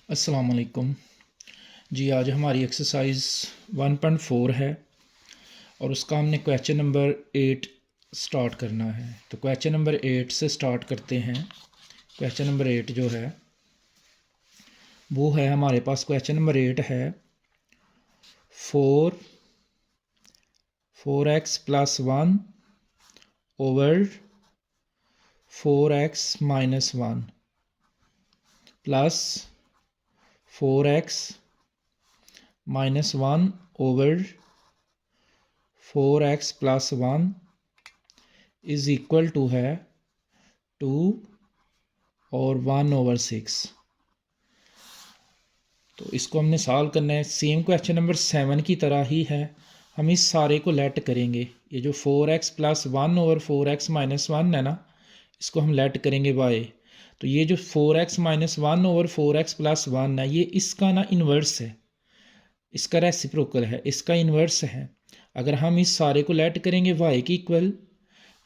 अस्सलामुअलैकुम जी। आज हमारी एक्सरसाइज 1.4 है और उसका हमने क्वेश्चन नंबर 8 स्टार्ट करना है। तो क्वेश्चन नंबर 8 से स्टार्ट करते हैं। क्वेश्चन नंबर 8 जो है वो है हमारे पास, क्वेश्चन नंबर 8 है 4x + 1 over 4x - 1 plus 4x - 1 over 4x + 1 is equal to है 2 और 1/6। तो इसको हमने सॉल्व करना है। सेम क्वेश्चन नंबर 7 की तरह ही है। हम इस सारे को लेट करेंगे। ये जो 4x + 1 ओवर 4x - 1 है ना, इसको हम लेट करेंगे y। तो ये जो 4x - 1 ओवर 4x + 1 है, ये इसका ना इन्वर्स है, इसका रेसिप्रोकल है, इसका इन्वर्स है। अगर हम इस सारे को लेट करेंगे y की इक्वल,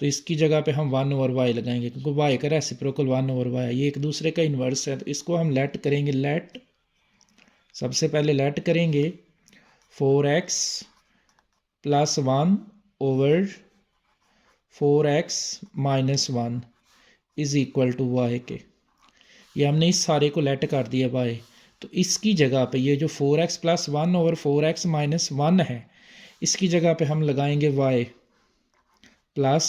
तो इसकी जगह पे हम 1/y लगाएंगे, क्योंकि y का रेसिप्रोकल 1/y है। ये एक दूसरे का इन्वर्स है, तो इसको हम लेट करेंगे। लेट सबसे पहले लेट करेंगे 4x + 1 over 4x - 1 is equal to y के। ये हमने इस सारे को लेट कर दिया y। तो इसकी जगह पे ये जो 4x + 1 ओवर 4x - 1 है, इसकी जगह पे हम लगाएंगे y प्लस,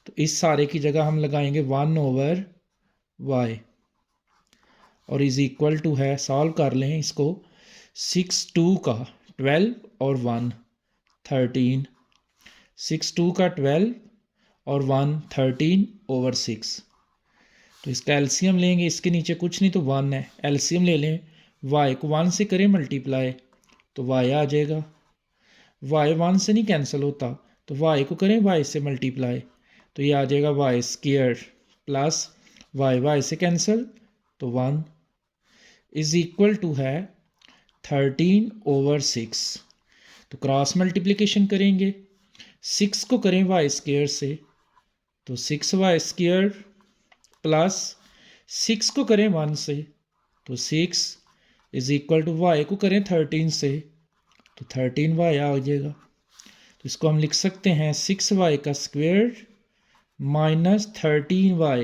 तो इस सारे की जगह हम लगाएंगे 1/y और इज़ इक्वल टू है, सॉल्व कर लें इसको, 6 2 का 12 और 1 13, 6 2 का 12 और 1 13/6। तो इसका एलसीएम लेंगे, इसके नीचे कुछ नहीं तो 1 है, एलसीएम ले लें। y को 1 से करें मल्टीप्लाई तो y आ जाएगा। y 1 से नहीं कैंसिल होता, तो y को करें y से मल्टीप्लाई तो ये आ जाएगा y² प्लस y से कैंसिल तो 1 इज़ इक्वल टू है 13/6। तो क्रॉस मल्टीप्लिकेशन करेंगे, 6 को करें y² से तो 6y² प्लस 6 को करें 1 से तो 6 इज़ इक्वल टू y को करें 13 से तो 13y आ जाएगा। तो इसको हम लिख सकते हैं 6y² माइनस 13y।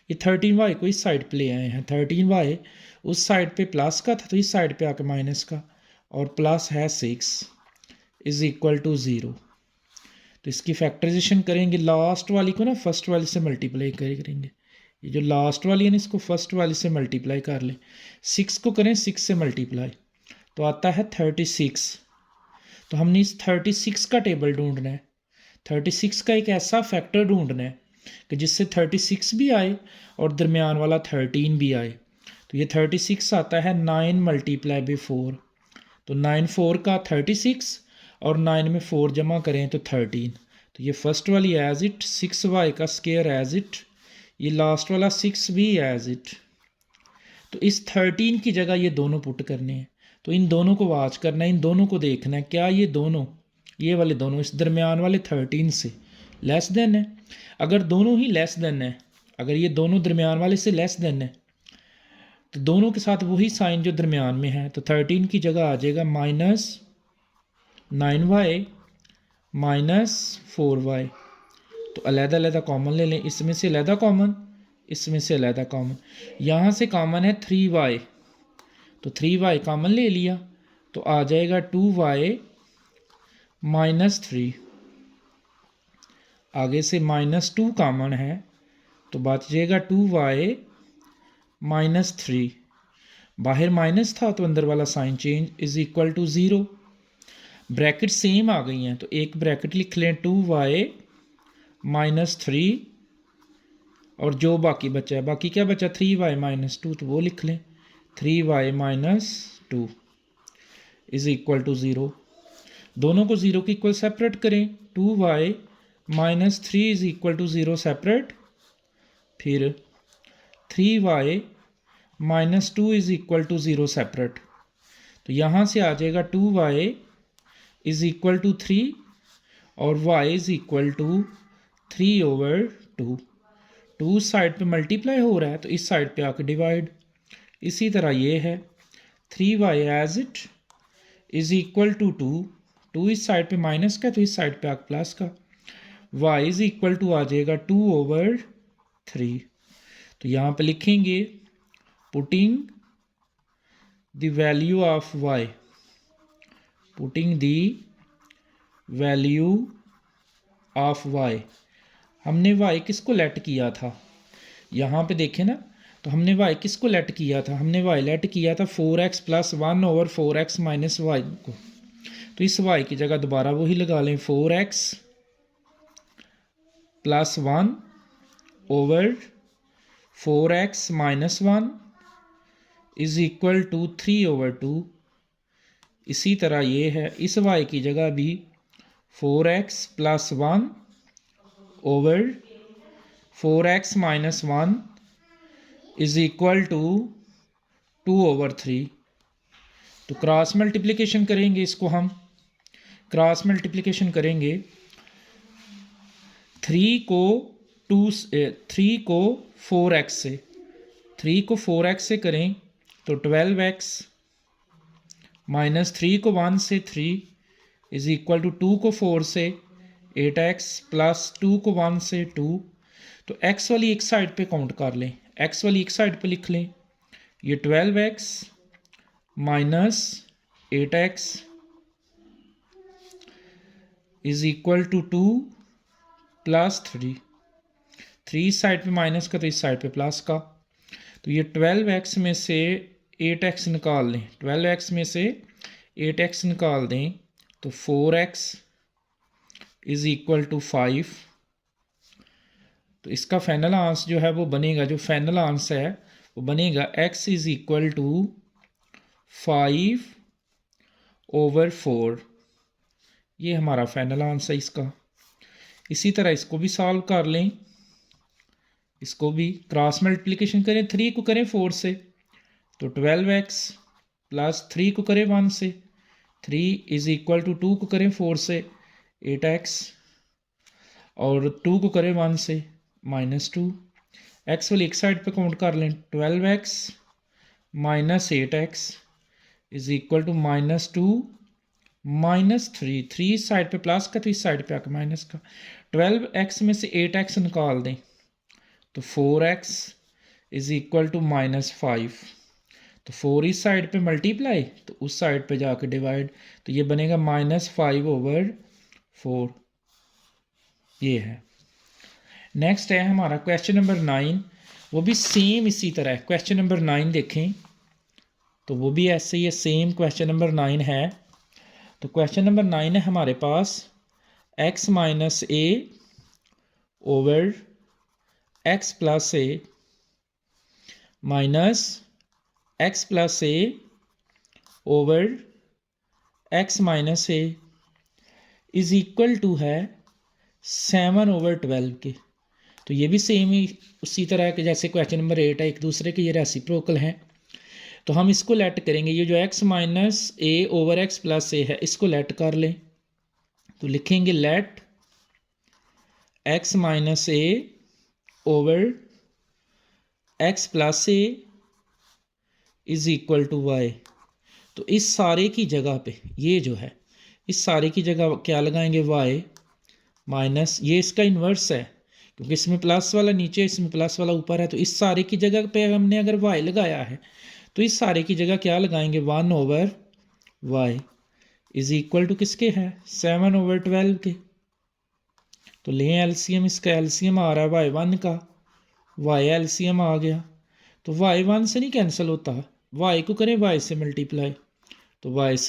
ये 13y को इस साइड पे ले आए हैं, 13y उस साइड पे प्लस का था तो इस साइड पे आके माइनस का, और प्लस है 6 इज़ इक्वल टू 0। तो इसकी फैक्टराइजेशन करेंगे, लास्ट वाली को ना फर्स्ट वाली से मल्टीप्लाई करेंगे। ये जो लास्ट वाली है ना, इसको फर्स्ट वाली से मल्टीप्लाई कर लें। 6 को करें 6 से मल्टीप्लाई तो आता है 36। तो हमने इस 36 का टेबल ढूंढना है। 36 का एक ऐसा फैक्टर ढूंढना है कि जिससे 36 भी आए और दरमियान वाला 13 भी आए। तो ये 36 आता है 9 × 4। तो 9 4 का 36 और 9 में 4 जमा करें तो 13। तो ये फर्स्ट वाली as it, 6y² as it, ये लास्ट वाला 6 भी एज इट। तो इस 13 की जगह ये दोनों पुट करने हैं। तो इन दोनों को वॉच करना है, इन दोनों को देखना है, क्या ये दोनों, ये वाले दोनों इस दरमियान वाले 13 से लेस देन है। अगर दोनों ही लेस देन है, अगर ये दोनों दरमियान वाले से लेस देन है, तो दोनों के साथ वही साइन जो दरमियान में है। तो 13 की जगह आ जाएगा -9y -4y। तो अलहदा कॉमन ले लें, इसमें से अलहदा कॉमन, इसमें से अलहदा कॉमन। यहाँ से कॉमन है 3y, तो 3y कॉमन ले लिया तो आ जाएगा 2y -3। आगे से -2 कॉमन है तो बच जाएगा 2y -3। बाहर माइनस था तो अंदर वाला sine change is equal to 0। Bracket same आ गई हैं तो एक ब्रैकेट लिख लें 2y -3, और जो बाकी बचा है, बाकी क्या बचा 3y -2, तो वो लिख लें 3y -2 इज़ इक्वल टू 0। दोनों को 0 के इक्वल सेपरेट करें, 2y -3 is equal to 0 separate, फिर 3y -2 is equal to 0 separate. तो यहाँ से आ जाएगा 2y इज़ इक्वल टू 3 और y is equal to 3/2। 2 side पे मल्टीप्लाई हो रहा है तो इस साइड पे आके डिवाइड, इसी तरह ये है 3y as it is equal to 2, 2 इस साइड पे माइनस का तो इस साइड पे आकर प्लस का, y इज इक्वल टू आ जाएगा 2/3। तो यहाँ पे लिखेंगे putting the value of y, putting the value of y, हमने y किसको लेट किया था, यहाँ पे देखें ना, तो हमने y किसको लेट किया था, हमने y लेट किया था 4x + 1/4x - y को। तो इस y की जगह दोबारा वही लगा लें, 4x + 1/4x - 1 is equal to 3/2। इसी तरह ये है, इस y की जगह भी 4x + 1/4x - 1 is equal to 2/3। तो क्रॉस मल्टीप्लिकेशन करेंगे, इसको हम क्रॉस मल्टीप्लिकेशन करेंगे, 3 को 4x से, 3 को 4x से करें तो 12x - 3 को 1 से 3 इज इक्वल टू 2 को 4 से 8x + 2 को 1 से 2। तो x वाली एक साइड पे काउंट कर लें, x वाली एक साइड पे लिख लें, ये 12x - 8x is equal to 2 + 3, 3 इस साइड पे माइनस का तो इस साइड पे प्लस का। तो ये 12x में से 8x निकाल लें, 12x में से 8x निकाल दें तो 4x इज इक्वल टू 5। तो इसका फाइनल आंसर जो है वो बनेगा, जो फाइनल आंसर है वो बनेगा x इज इक्वल टू 5/4। ये हमारा फाइनल आंसर है इसका। इसी तरह इसको भी सॉल्व कर लें, इसको भी क्रॉस मल्टीप्लिकेशन करें, 3 को करें 4 से तो 12x + 3 को करें 1 से, 3 इज इक्वल टू 2 को करें 4 से 8x और 2 को करें 1 से -2। x वाली एक साइड पे काउंट कर लें, 12x - 8x is equal to -2 -3, 3 इस साइड पे प्लस का तो इस साइड पे आकर माइनस का। 12x में से 8x निकाल दें तो 4x इज इक्वल टू -5। तो 4 इस साइड पे मल्टीप्लाई तो उस साइड पे जाकर डिवाइड, तो ये बनेगा -5/4। ये है। नेक्स्ट है हमारा क्वेश्चन नंबर 9, वो भी सेम इसी तरह है। क्वेश्चन नंबर 9 देखें तो वो भी ऐसे ही है, सेम क्वेश्चन नंबर 9 है। तो क्वेश्चन नंबर 9 है हमारे पास x - a/x + a - x + a/x - a is equal to है 7/12 के। तो ये भी सेम ही उसी तरह के जैसे क्वेश्चन नंबर 8 है, एक दूसरे के ये रेसिप्रोकल हैं। तो हम इसको लेट करेंगे, ये जो x - a/x + a है इसको लेट कर लें, तो लिखेंगे let x - a/x + a is equal to y। तो इस सारे की जगह पे ये जो है, इस सारे की जगह क्या लगाएंगे, y माइनस, ये इसका इन्वर्स है क्योंकि इसमें प्लस वाला नीचे इसमें प्लस वाला ऊपर है। तो इस सारे की जगह पे हमने अगर y लगाया है तो इस सारे की जगह क्या लगाएंगे, 1/y इज इक्वल टू किसके है, 7/12 के। तो लें एलसीएम, इसका एलसीएम आ रहा है y1 का, y एलसीएम आ गया। तो y1 से नहीं कैंसिल होता, y को करें y से मल्टीप्लाई तो y² -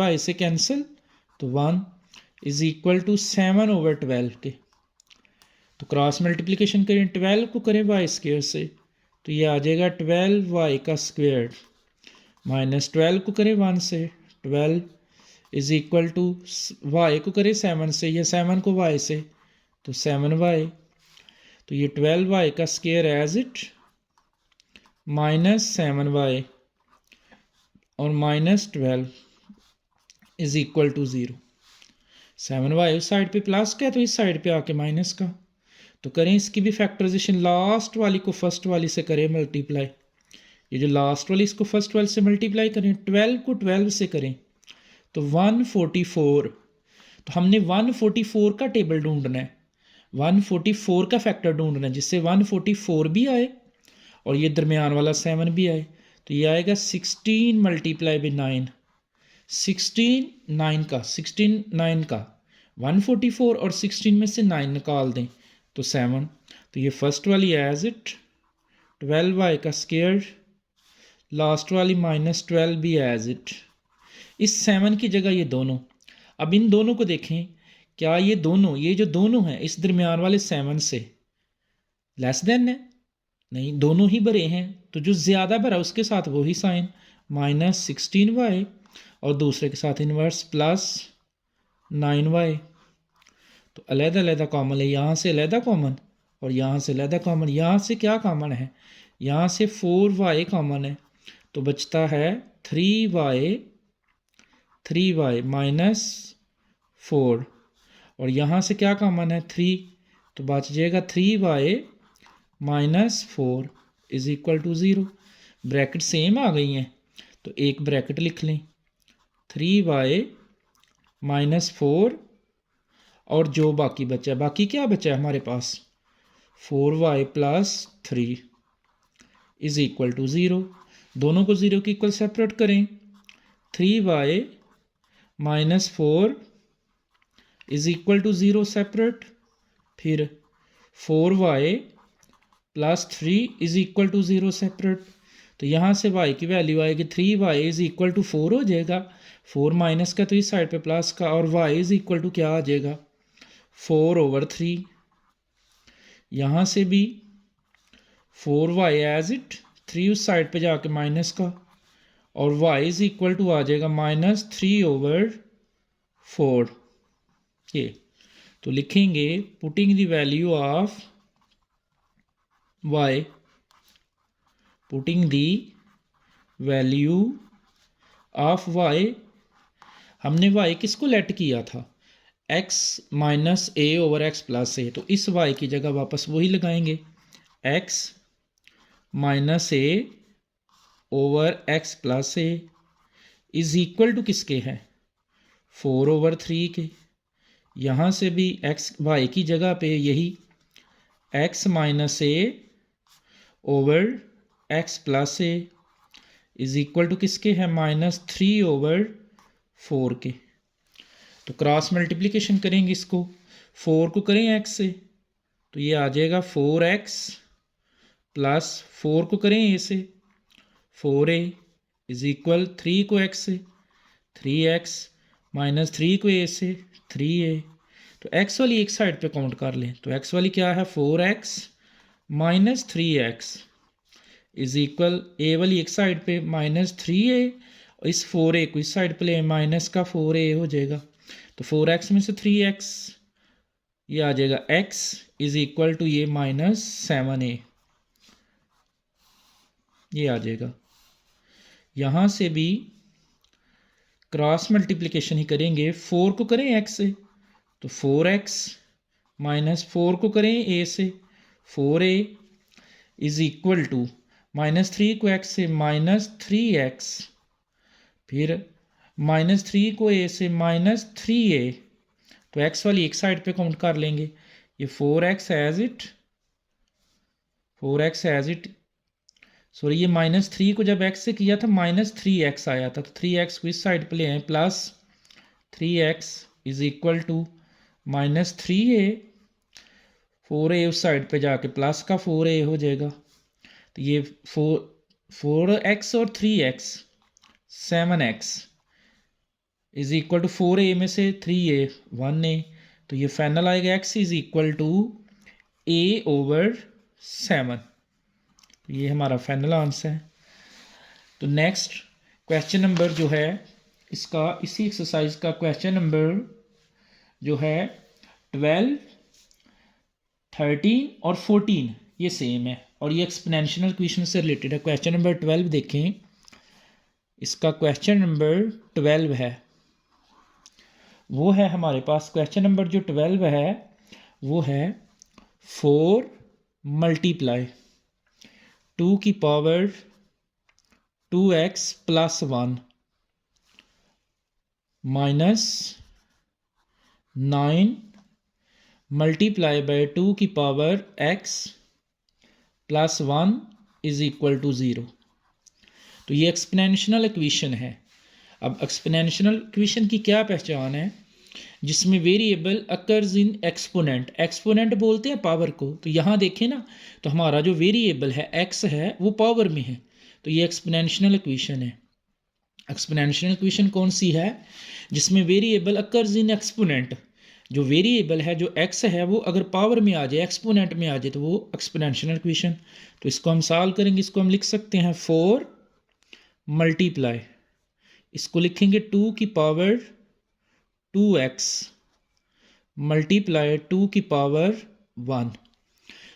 y से कैंसिल तो 1 इज इक्वल टू 7/12 के। तो क्रॉस मल्टीप्लिकेशन करें, 12 को करें y² से तो ये आ जाएगा 12y² -12 को करें 1 से 12 इज इक्वल टू y को करें 7 से या 7 को y से तो 7y। तो ये 12y² एज इट -7y और -12 इज इक्वल टू 0। 7y उस साइड पे प्लस का है तो इस साइड पे आके माइनस का। तो करें इसकी भी फैक्टराइजेशन, लास्ट वाली को फर्स्ट वाली से करें मल्टीप्लाई, ये जो लास्ट वाली इसको फर्स्ट 12 से मल्टीप्लाई करें, 12 को 12 से करें तो 144। तो हमने 144 का टेबल ढूंढना है, 144 का फैक्टर ढूंढना है जिससे 144 भी आए और ये दरमियान वाला 7 भी आए। तो ये आएगा 16 मल्टीप्लाई बाई 9, 16 9 का 144 और 16 में से 9 निकाल दें तो 7। तो ये फर्स्ट वाली एज इट 12y का स्क्वायर, लास्ट वाली -12 भी एज इट। इस 7 की जगह ये दोनों, अब इन दोनों को देखें, क्या ये दोनों, ये जो दोनों हैं इस दरमियान वाले 7 से लेस देन है? नहीं, दोनों ही भरे हैं, तो जो ज़्यादा भरा उसके साथ वही साइन, -16y और दूसरे के साथ इन्वर्स +9y। तो अलहदा अलहदा कॉमन है, यहाँ से अलहदा कॉमन और यहाँ से अलहदा कॉमन। यहाँ से क्या कॉमन है? यहाँ से 4y कॉमन है, तो बचता है 3y -4। और यहाँ से क्या कॉमन है? 3, तो बच जाएगा 3y -4 is equal to 0। Bracket same आ गई हैं तो एक ब्रैकेट लिख लें, 3y -4 और जो बाकी बचा, बाकी क्या बचा है हमारे पास? 4y + 3 is equal to 0। दोनों को 0 के इक्वल सेपरेट करें, 3y -4 is equal to 0 separate, फिर 4y + 3 is equal to 0 separate. तो यहाँ से y की वैल्यू आएगी 3y इज इक्वल टू 4 हो जाएगा, 4 माइनस का तो इस साइड पे प्लस का, और y इज इक्वल टू क्या आ जाएगा? 4/3। यहाँ से भी 4y एज इट, 3 उस साइड पे जाके माइनस का, और y इज इक्वल टू आ जाएगा -3/4। ये तो लिखेंगे putting the value of y, putting the value of y, हमने y किसको लेट किया था? x -a/x + a, तो इस y की जगह वापस वही लगाएंगे, x -a/x + a is equal to किसके हैं? 4/3 के। यहाँ से भी x y की जगह पे यही x -a/x + a is equal to किसके हैं? -3/4 के। तो क्रॉस मल्टीप्लिकेशन करेंगे इसको, 4 को करें x से तो ये आ जाएगा 4x + 4 को करें a से 4a इज इक्वल 3 को x से 3x -3 को a से 3a। तो x वाली एक साइड पे काउंट कर लें, तो x वाली क्या है? 4x -3x is equal, a वाली एक साइड पे -3a, इस 4a को इस साइड पे ले माइनस का 4a हो जाएगा, तो 4x में से 3x ये आ जाएगा, x इज इक्वल टू ये -7a, ये आ जाएगा। यहाँ से भी क्रॉस मल्टीप्लिकेशन ही करेंगे, 4 को करें x से तो 4x -4 को करें a से 4a इज इक्वल टू -3 को x से -3x, फिर -3 को a से -3a, तो x वाली एक साइड पे काउंट कर लेंगे, ये 4x एज इट, सॉरी ये -3 को जब x से किया था -3x आया था, तो 3x को इस साइड पे ले आए plus 3x is equal to -3a, 4a उस साइड पे जाके प्लस का 4a हो जाएगा, तो ये 4x और 3x 7x is equal to 4a में से 3a 1a, तो ये फाइनल आएगा x is equal to a/7। तो ये हमारा फाइनल आंसर है। तो नेक्स्ट क्वेश्चन नंबर जो है इसका, इसी एक्सरसाइज का क्वेश्चन नंबर जो है 12, 13 और 14 ये सेम है और ये एक्सपोनेंशियल इक्वेशन से रिलेटेड है। क्वेश्चन नंबर 12 देखें, इसका क्वेश्चन नंबर 12 है, वो है हमारे पास क्वेश्चन नंबर जो 12 है वो है 4 × 2 की power 2x plus 1 minus 9 multiply by 2 की power x plus 1 is equal to 0। तो ये एक्सपोनेंशियल इक्वेशन है। अब एक्सपोनेंशियल इक्वेशन की क्या पहचान है? जिसमें variable occurs in exponent, exponent बोलते हैं पावर को। तो यहाँ देखें ना, तो हमारा जो वेरिएबल है x है वो पावर में है, तो ये एक्सपोनेंशियल इक्वेशन है। एक्सपोनेंशियल इक्वेशन कौन सी है? जिसमें वेरिएबल अकर्स इन एक्सपोनेंट, जो वेरिएबल है जो x है वो अगर पावर में आ जाए, एक्सपोनेंट में आ जाए, तो वो एक्सपोनेंशियल इक्वेशन। तो इसको हम सॉल्व करेंगे। इसको हम लिख सकते हैं 4 मल्टीप्लाई, इसको लिखेंगे 2 की पावर 2x मल्टीप्लाई 2 की पावर 1।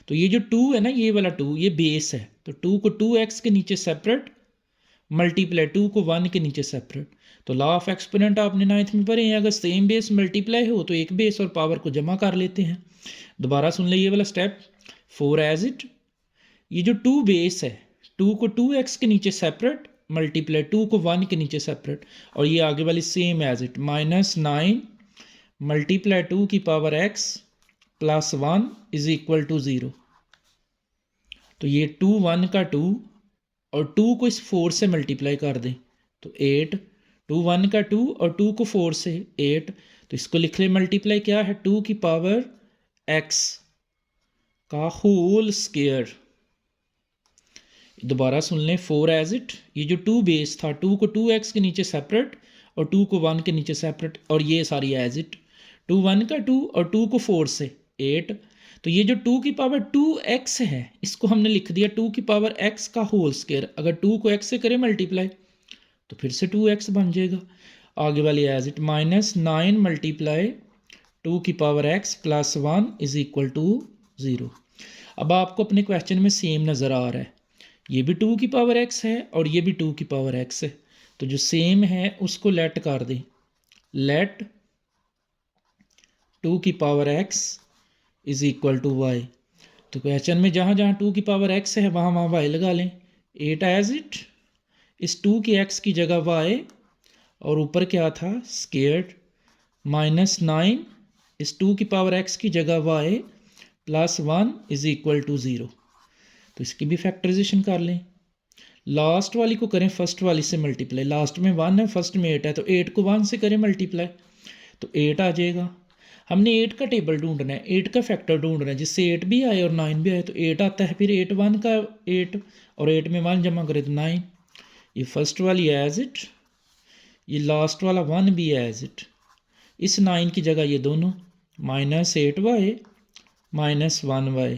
तो ये जो 2 है ना, ये वाला 2, ये बेस है, तो 2 को 2x के नीचे सेपरेट, मल्टीप्लाई 2 को 1 के नीचे सेपरेट। तो लॉ ऑफ एक्सपोनेंट आपने 9th में पढ़े हैं, अगर सेम बेस मल्टीप्लाई हो तो एक बेस और पावर को जमा कर लेते हैं। दोबारा सुन ले ये वाला स्टेप, 4 एज इट, ये जो 2 बेस है, 2 को 2x के नीचे सेपरेट, मल्टीप्लाई 2 को 1 के नीचे सेपरेट, और ये आगे वाली same as it, minus 9 multiply 2 की power x plus 1 is equal to 0। तो ये 2 1 का 2 और 2 को इस 4 से मल्टीप्लाई कर दें तो 8, 2 1 का 2 और 2 को 4 से 8, तो इसको लिख ले मल्टीप्लाई क्या है, 2 की पावर x का होल स्क्वायर। दोबारा सुन लें, 4 एज इट, ये जो 2 बेस था, 2 को 2x के नीचे सेपरेट और 2 को 1 के नीचे सेपरेट, और ये सारी एज इट, 2 1 का 2 और 2 को 4 से 8। तो ये जो 2 की पावर 2x है, इसको हमने लिख दिया 2 की पावर x का होल स्क्वायर। अगर 2 को x से करें मल्टीप्लाई तो फिर से 2x बन जाएगा। आगे वाली एज इट, माइनस 9 मल्टीप्लाई 2 की power x plus 1 is equal to 0। अब आपको अपने क्वेश्चन में सेम नज़र आ रहा है, ये भी 2 की पावर x है और ये भी 2 की पावर x है, तो जो सेम है उसको लेट कर दें, लेट 2 की power x is equal to y। तो क्वेश्चन में जहाँ जहाँ 2 की पावर x है वहाँ वहाँ y लगा लें। 8 एज इट, इस 2 की x की जगह y, और ऊपर क्या था स्क्वायर्ड, माइनस 9 इस 2 की पावर x की जगह y plus 1 is equal to 0। तो इसकी भी फैक्टराइजेशन कर लें। लास्ट वाली को करें फर्स्ट वाली से मल्टीप्लाई, लास्ट में 1 है फर्स्ट में 8 है, तो 8 को 1 से करें मल्टीप्लाई तो 8 आ जाएगा। हमने 8 का टेबल ढूंढना है, 8 का फैक्टर ढूंढना है, जिससे 8 भी आए और 9 भी आए, तो 8 आता है, फिर 8 1 का 8 और 8 में 1 जमा करें तो 9। ये फर्स्ट वाली एज इट, ये लास्ट वाला 1 भी एज इट, इस 9 की जगह ये दोनों, माइनस 8y माइनस 1y।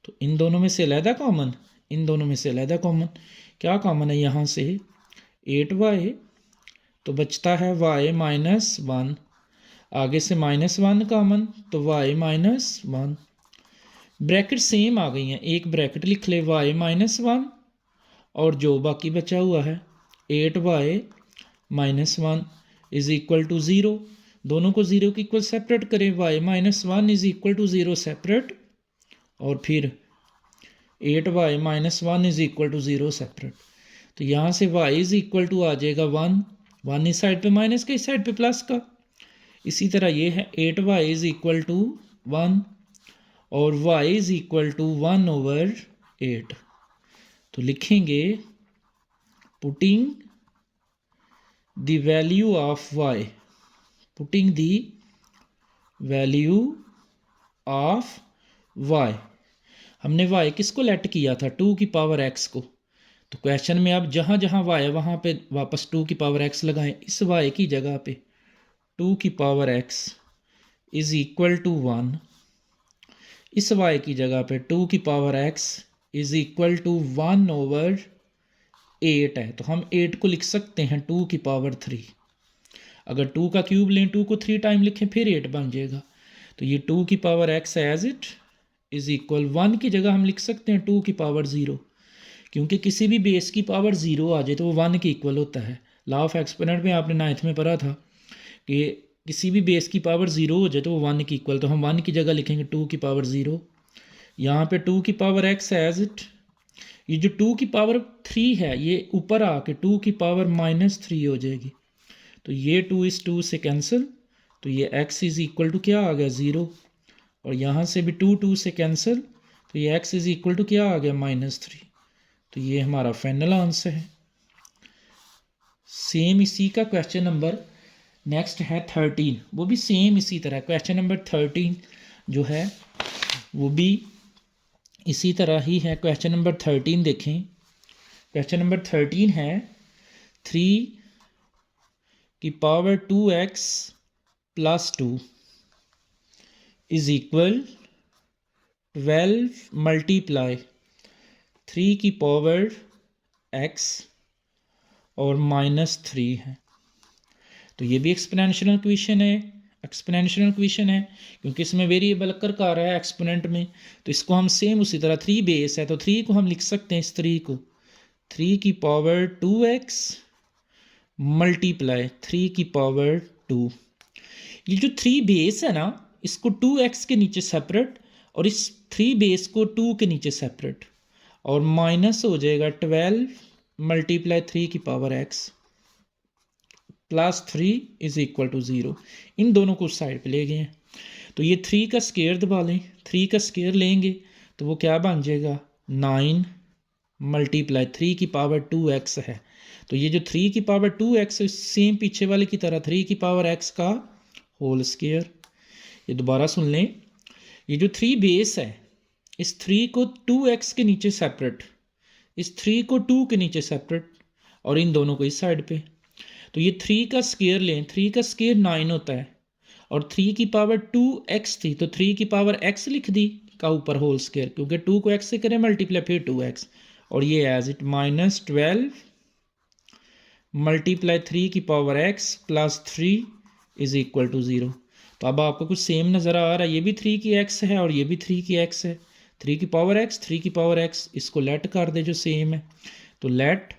तो इन दोनों में से अलहदा कॉमन, इन दोनों में से अलहदा कॉमन, क्या कॉमन है यहाँ से 8y, तो बचता है y माइनस 1, आगे से माइनस 1 कॉमन तो y माइनस 1। ब्रैकेट सेम आ गई हैं, एक ब्रैकेट लिख ले y माइनस 1 और जो बाकी बचा हुआ है 8y minus 1 is equal to 0। दोनों को 0 के इक्वल सेपरेट करें, y minus 1 is equal to 0 separate, और फिर 8y minus 1 is equal to 0 separate. तो यहाँ से y इज इक्वल टू आ जाएगा 1, 1 इस साइड पे माइनस का, इस साइड पे प्लस का। इसी तरह ये है 8y इज इक्वल टू 1 और y is equal to 1 over 8। तो लिखेंगे putting the value of y, putting the value of y, हमने y किसको लेट किया था 2 की पावर x को। तो क्वेश्चन में अब जहाँ जहाँ y है वहाँ पे वापस 2 की पावर x लगाएं, इस y की जगह पे 2 की power x is equal to 1, इस y की जगह पे 2 की power x is equal to 1 over 8 है, तो हम 8 को लिख सकते हैं 2 की पावर 3। अगर 2 का क्यूब लें, 2 को 3 टाइम लिखें, फिर 8 बन जाएगा। तो ये 2 की power x as it is equal 1 की जगह हम लिख सकते हैं 2 की पावर 0, क्योंकि किसी भी बेस की पावर 0 आ जाए तो वो 1 के इक्वल होता है। लॉ ऑफ एक्सपोनेंट में आपने 9th में पढ़ा था कि किसी भी बेस की पावर 0 हो जाए तो वो 1 के इक्वल, तो हम 1 की जगह लिखेंगे 2 की पावर 0। यहाँ पे 2 की पावर x एज इट ये जो 2 की पावर 3 है ये ऊपर आके 2 की पावर -3 हो जाएगी। तो ये 2 इस 2 से कैंसिल, तो ये x इज़ इक्वल टू क्या आ गया 0, और यहाँ से भी 2 2 से कैंसिल, तो ये x इज़ इक्वल टू क्या आ गया -3। तो ये हमारा फाइनल आंसर है। सेम इसी का क्वेश्चन नंबर नेक्स्ट है 13, वो भी सेम इसी तरह। क्वेश्चन नंबर 13 जो है वो भी इसी तरह ही है। क्वेश्चन नंबर 13 देखें। क्वेश्चन नंबर 13 है 3 की power 2x plus 2 is equal 12 multiply 3 की पावर x और -3 है। तो ये भी एक्सपोनेंशियल इक्वेशन है, एक्सपोनेंशियल इक्वेशन है क्योंकि इसमें वेरिएबल कर आ रहा है एक्सपोनेंट में। तो इसको हम सेम उसी तरह 3 बेस है तो 3 को हम लिख सकते हैं इस 3 को 3 की पावर 2x मल्टीप्लाई 3 की पावर 2। ये जो 3 बेस है ना इसको 2x के नीचे सेपरेट और इस 3 बेस को 2 के नीचे सेपरेट, और माइनस हो जाएगा 12 मल्टीप्लाई 3 की power x plus 3 is equal to 0। इन दोनों को साइड पे ले गए हैं। तो ये 3 का स्केयर दबा लें, 3 का स्केयर लेंगे तो वो क्या बन जाएगा 9 मल्टीप्लाई 3 की पावर 2x है। तो ये जो 3 की पावर 2x है सेम पीछे वाले की तरह 3 की पावर x का होल स्केयर। ये दोबारा सुन लें, ये जो 3 बेस है इस 3 को 2x के नीचे सेपरेट, इस 3 को 2 के नीचे सेपरेट और इन दोनों को इस साइड पे। तो ये 3 का स्केयर लें, 3 का स्केयर 9 होता है और 3 की पावर 2x थी तो 3 की पावर x लिख दी का ऊपर होल स्केयर, क्योंकि 2 को x से करें मल्टीप्लाई फिर 2x, और ये एज इट -12 मल्टीप्लाई 3 की power x plus 3 is equal to 0। तो अब आपको कुछ सेम नज़र आ रहा है, ये भी 3 की x है और ये भी 3 की x है। 3 की पावर x 3 की पावर x, इसको लेट कर दे जो सेम है। तो लेट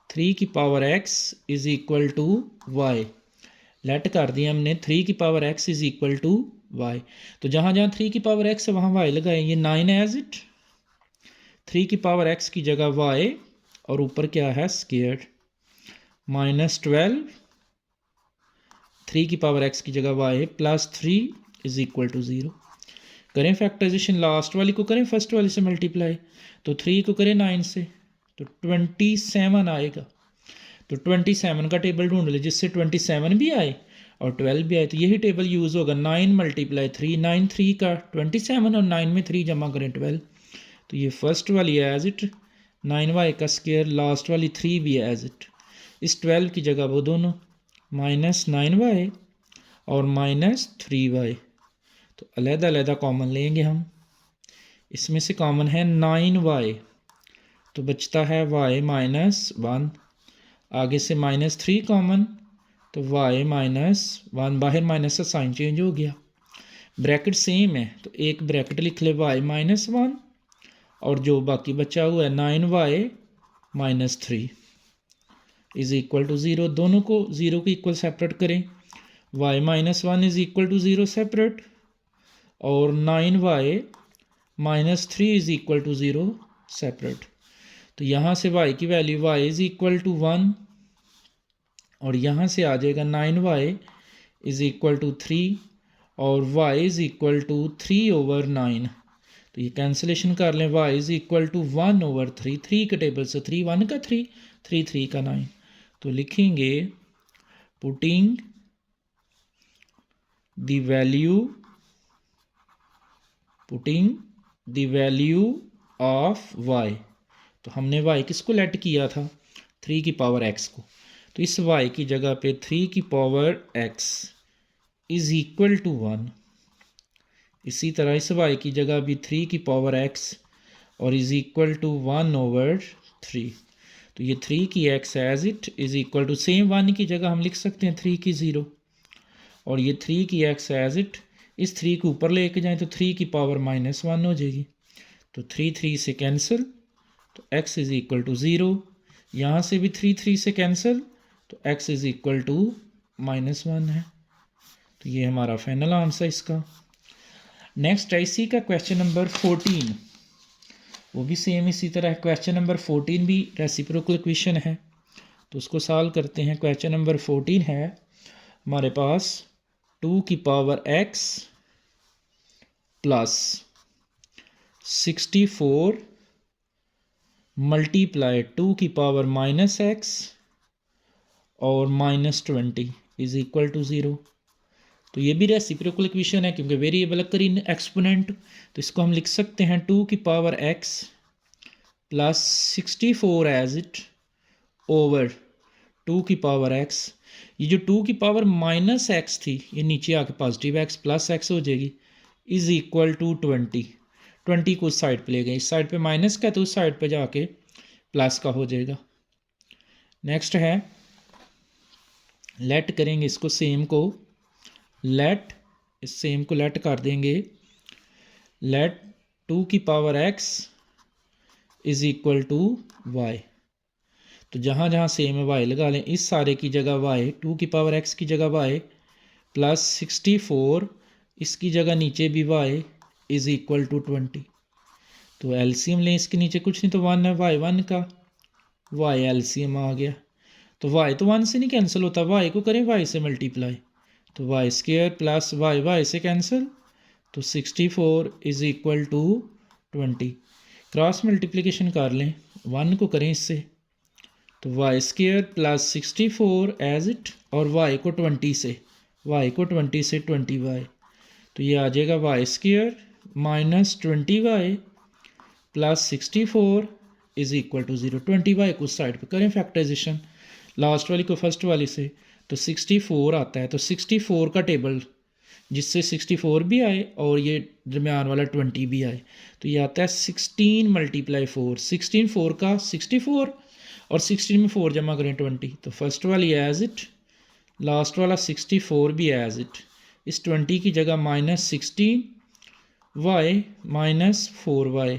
3 की power x is equal to y, let कर दिया हमने 3 की power x is equal to y. तो जहाँ जहाँ 3 की पावर x है वहाँ y लगाए, ये 9 एज इट 3 की पावर x की जगह y और ऊपर क्या है स्केयर -12 3 की पावर x की जगह y plus 3 is equal to 0। करें फैक्टराइजेशन, लास्ट वाली को करें फर्स्ट वाली से मल्टीप्लाई, तो 3 को करें 9 से तो 27 आएगा। तो 27 का टेबल ढूंढ ले जिससे 27 भी आए और 12 भी आए, तो यही टेबल यूज़ होगा 9 मल्टीप्लाई 3, 9 3 का 27 और 9 में 3 जमा करें 12। तो ये फर्स्ट वाली है एज इट 9y का स्केयर, लास्ट वाली 3 भी है एज इट। इस 12 की जगह वो दोनों -9y और -3y, तो अलहदा अलहदा कॉमन लेंगे हम। इसमें से कॉमन है 9y, तो बचता है y -1, आगे से -3 कॉमन तो y -1, बाहर माइनस का साइन चेंज हो गया। ब्रैकेट सेम है तो एक ब्रैकेट लिख ले y -1 और जो बाकी बचा हुआ है 9y -3 इज इक्वल टू 0। दोनों को 0 के इक्वल सेपरेट करें, y -1 is equal to 0 separate और 9y -3 is equal to 0 separate. तो यहाँ से y की value y is equal to 1 और यहाँ से आ जाएगा 9y इज इक्वल टू 3 और y इज इक्वल टू 3/9। तो ये कैंसिलेशन कर लें, y इज इक्वल टू 1/3, 3 के टेबल से 3 1 का 3 3 3 का 9। तो लिखेंगे putting the value of y। तो हमने y किसको लेट किया था 3 की पावर x को, तो इस y की जगह पे 3 की power x is equal to 1। इसी तरह इस y की जगह भी 3 की पावर x और इज इक्वल टू 1/3। तो ये 3 की x as it is equal to same 1 की जगह हम लिख सकते हैं 3 की 0 और ये 3 की x एज इट इस 3 को ऊपर लेके जाएं तो 3 की पावर -1 हो जाएगी। तो 3 3 से कैंसिल तो x इज इक्वल टू 0, यहाँ से भी 3 3 से कैंसिल तो x इज इक्वल टू -1 है। तो ये हमारा फाइनल आंसर इसका। नेक्स्ट है इसी का क्वेश्चन नंबर 14। वो भी सेम इसी तरह है। क्वेश्चन नंबर 14 भी रेसिप्रोकल इक्वेशन है, तो उसको सॉल्व करते हैं। क्वेश्चन नंबर 14 है हमारे पास 2 की पावर x प्लस 64 मल्टीप्लाई 2 की पावर माइनस x और -20 इज इक्वल टू 0। तो ये भी रेसिप्रोकल इक्वेशन है क्योंकि वेरिएबल अकर इन एक्सपोनेंट, तो इसको हम लिख सकते हैं 2 की power x plus 64 as it over 2 की पावर x। ये जो 2 की पावर माइनस एक्स थी ये नीचे आके पॉजिटिव x प्लस x हो जाएगी, इज इक्वल टू 20 को उस साइड पे ले गए, इस साइड पे माइनस का तो उस साइड पे जाके प्लस का हो जाएगा। नेक्स्ट है लेट करेंगे इसको सेम को, लेट इस सेम को लेट कर देंगे, लेट 2 की power x is equal to y। तो जहाँ जहाँ सेम है y लगा लें, इस सारे की जगह y, 2 की पावर x की जगह y प्लस 64, इसकी जगह नीचे भी y इज इक्वल टू 20। तो एलसीएम लें, इसके नीचे कुछ नहीं तो 1 है, y 1 का y एलसीएम आ गया। तो y तो 1 से नहीं कैंसिल होता, y को करें y से मल्टीप्लाई, तो वाई स्क्वेयर प्लस वाई से कैंसिल, तो 64 is equal to 20। Cross multiplication कर लें, 1 को करें इससे, तो y square plus 64 as it, और y को 20 से, y को 20 से 20y, तो ये आ जाएगा y square minus 20y plus 64 is equal to 0। 20y को उस साइड पे करें फैक्टराइजेशन, लास्ट वाली को फर्स्ट वाली से, तो 64 आता है। तो 64 का टेबल जिससे 64 भी आए और ये दरमियान वाला 20 भी आए, तो ये आता है 16 मल्टीप्लाई 4, 16 4 का 64 और 16 में 4 जमा करें 20, तो फर्स्ट वाली एज इट, लास्ट वाला 64 भी एज इट, इस 20 की जगह -16y माइनस 4y,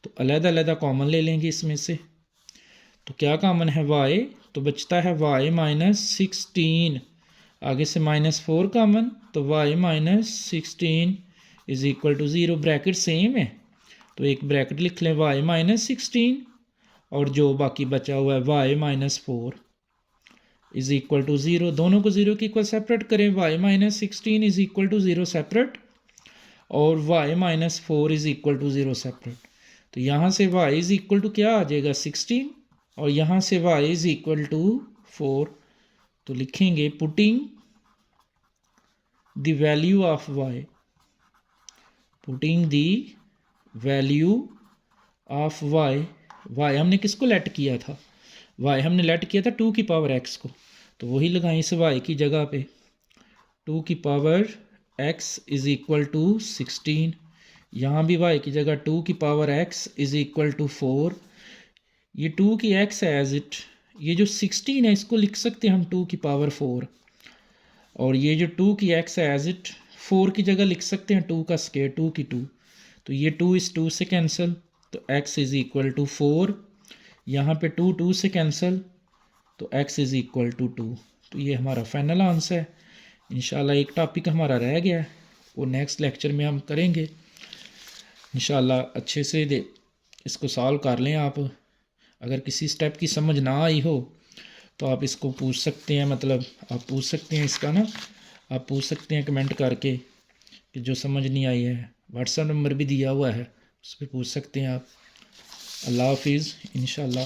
तो अलग-अलग कॉमन ले लेंगे इसमें से, तो क्या कॉमन है y, तो बचता है y माइनस 16, आगे से -4 कॉमन, तो y minus 16 is equal to 0। Bracket same है तो एक ब्रैकेट लिख लें y माइनस 16, और जो बाकी बचा हुआ है y minus 4 is equal to 0। दोनों को 0 के इक्वल सेपरेट करें, y minus 16 is equal to 0 separate, और y minus 4 is equal to 0 separate. तो यहाँ से y इज इक्वल टू क्या आ जाएगा 16, और यहाँ से y इज इक्वल टू 4। तो लिखेंगे putting the value of y, putting the value of y, y हमने किसको लेट किया था, y हमने लेट किया था 2 की पावर x को, तो वही लगाएं इस y की जगह पे, 2 की power x is equal to 16, यहाँ भी y की जगह 2 की power x is equal to 4, ये 2 की x है एज इट, ये जो 16 है इसको लिख सकते हैं हम 2 की पावर 4, और ये जो 2 की x है एज इट 4 की जगह लिख सकते हैं 2 का स्क्वायर, 2 की 2, तो ये 2 इस 2 से कैंसिल, तो x इज इक्वल टू 4, यहाँ पे 2 2 से कैंसिल, तो x इज इक्वल टू 2। तो ये हमारा फाइनल आंसर है। इंशाल्लाह एक टॉपिक हमारा रह गया है, वो नेक्स्ट लेक्चर में हम करेंगे इंशाल्लाह। अच्छे से इसको सॉल्व कर लें आप। अगर किसी स्टेप की समझ ना आई हो तो आप इसको पूछ सकते हैं, मतलब आप पूछ सकते हैं इसका ना, आप पूछ सकते हैं कमेंट करके कि जो समझ नहीं आई है। व्हाट्सएप नंबर भी दिया हुआ है, उस पर पूछ सकते हैं आप। अल्लाह हाफिज़ इंशाल्लाह।